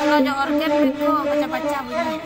Kalau ada organ beko baca-baca bunyi.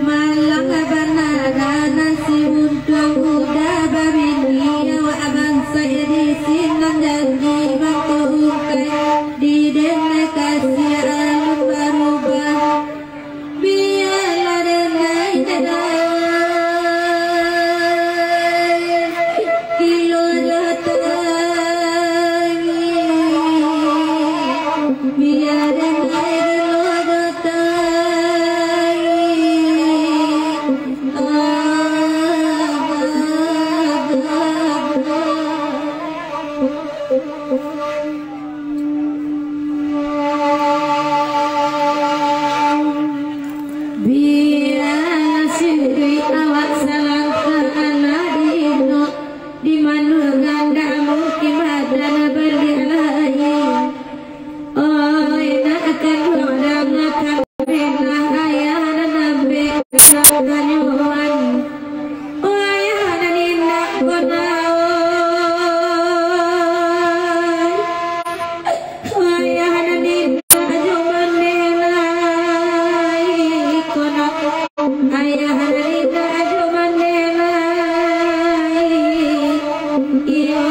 malang banana nasi udang udah babini wa abang sayri sinan janji bantu ukai di dene kasih alun berubah biarlah denai denai kilo datangi biar denai kilo datangi biar sendiri awak salam ke anak dino di mana ganda mungkin badan berdialai oh enak akan orang akan belah ayah dan nabi kanyuan oh ayah dan indah konawan oh ayah dan indah juman nelai konak ayah dan indah juman nelai iya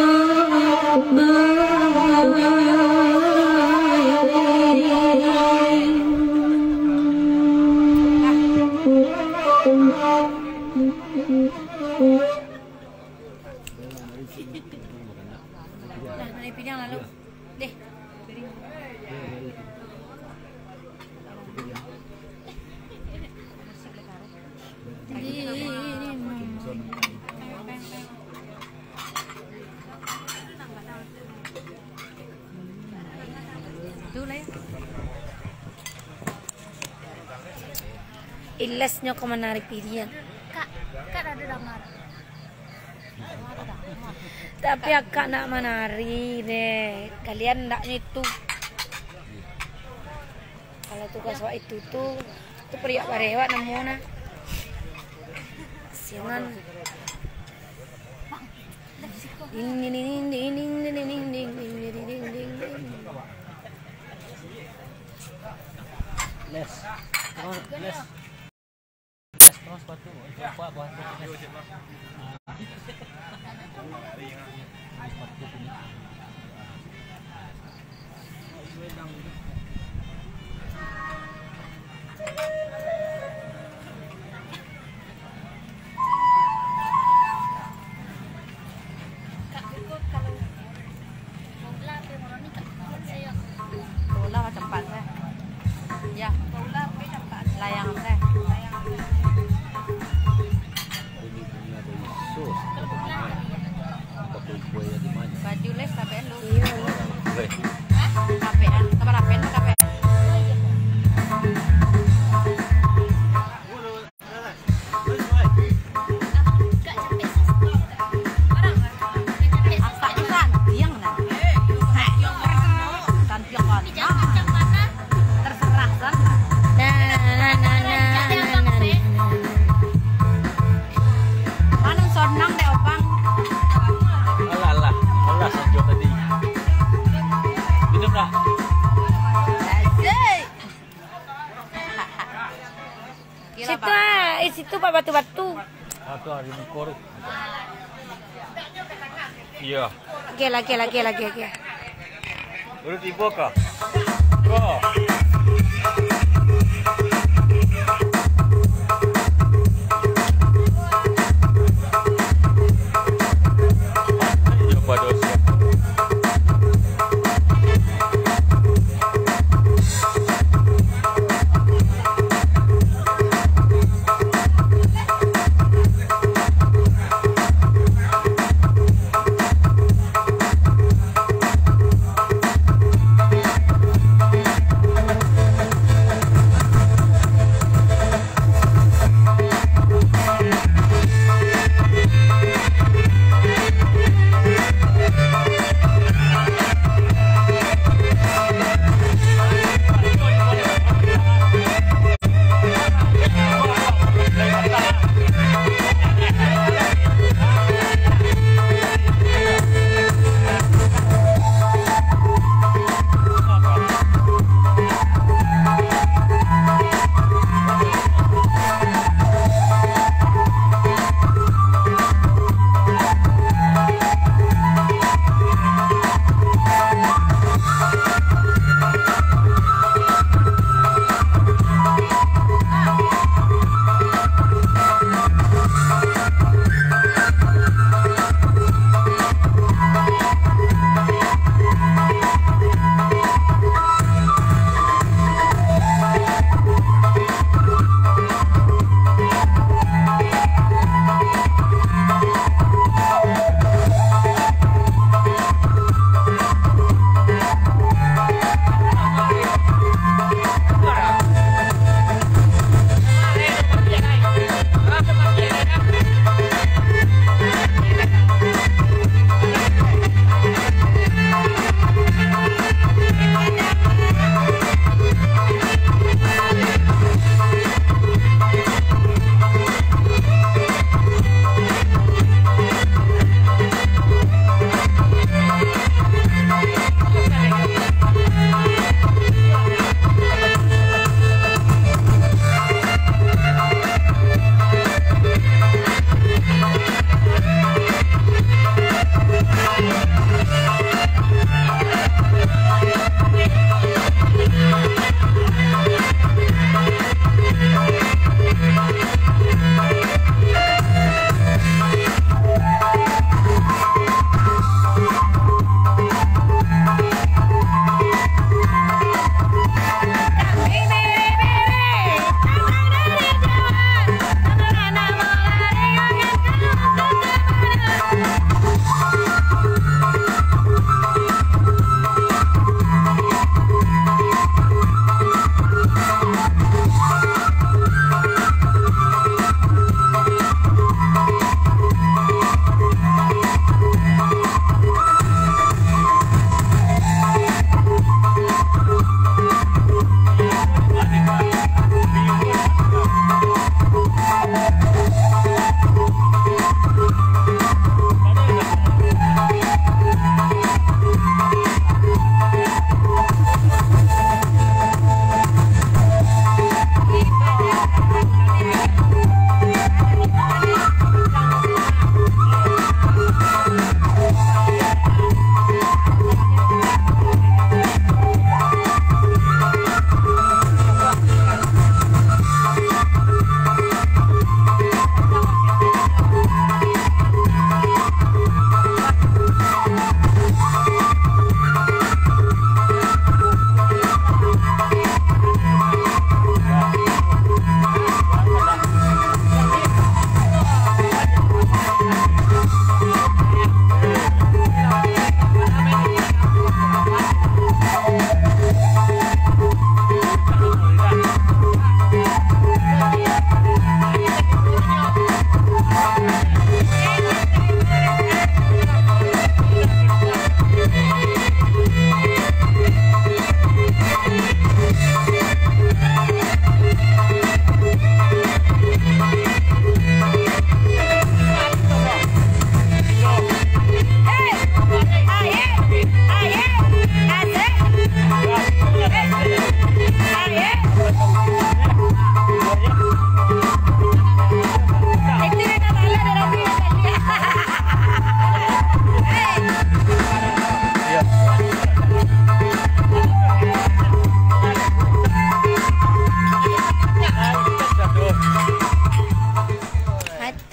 Nah, dari pinang lalu. Deh. Ilasnya ke menarik pilihan. Kak ada damar. Tapi akak nak menari deh. Kalian ndaknya itu. Kalau tugas wak itu periak barewak namanya. Siangan. Ding ding ding ding ding ding ding ding ding ding ding ding. Les. Les. Terus sepatu. Apa buat Bola macam mana? Ya, bola macam mana? Layang teh. Baju les KPN lu. Iya. KPN, kabar KPN, KPN. Situ Pak batu-batu. Atau hari korek. Iya. Lagi. Udah tiba kah? Kah?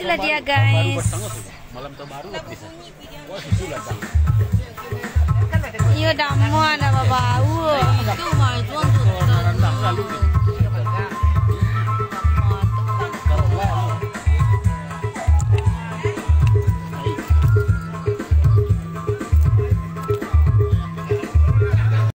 Itulah dia guys. Malam terbaru bisa. Wah, susu datang. Iya damu ada bau. Itu mah